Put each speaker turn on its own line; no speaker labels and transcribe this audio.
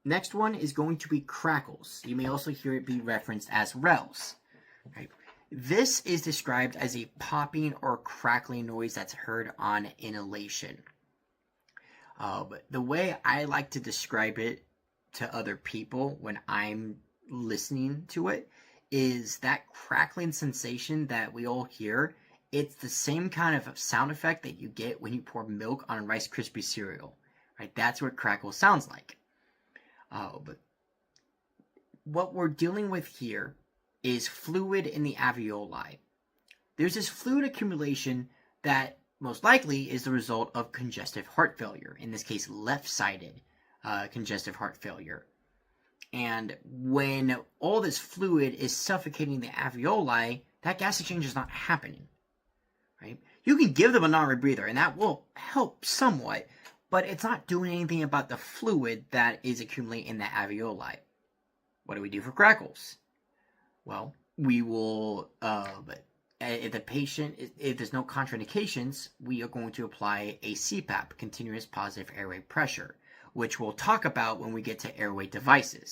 Next one is going to be crackles. You may also hear it be referenced as rels. Right? This is described as a popping or crackling noise that's heard on inhalation. But the way I like to describe it to other people when I'm listening to it is that crackling sensation that we all hear. It's the same kind of sound effect that you get when you pour milk on a Rice Krispie cereal. Right? That's what crackle sounds like. But what we're dealing with here is fluid in the alveoli. There's this fluid accumulation that most likely is the result of congestive heart failure, in this case left-sided congestive heart failure. And when all this fluid is suffocating the alveoli, that gas exchange is not happening. Right? You can give them a non-rebreather, and that will help somewhat, but it's not doing anything about the fluid that is accumulating in the alveoli. What do we do for crackles? Well, we will, if the patient, if there's no contraindications, we are going to apply a CPAP, continuous positive airway pressure, which we'll talk about when we get to airway devices.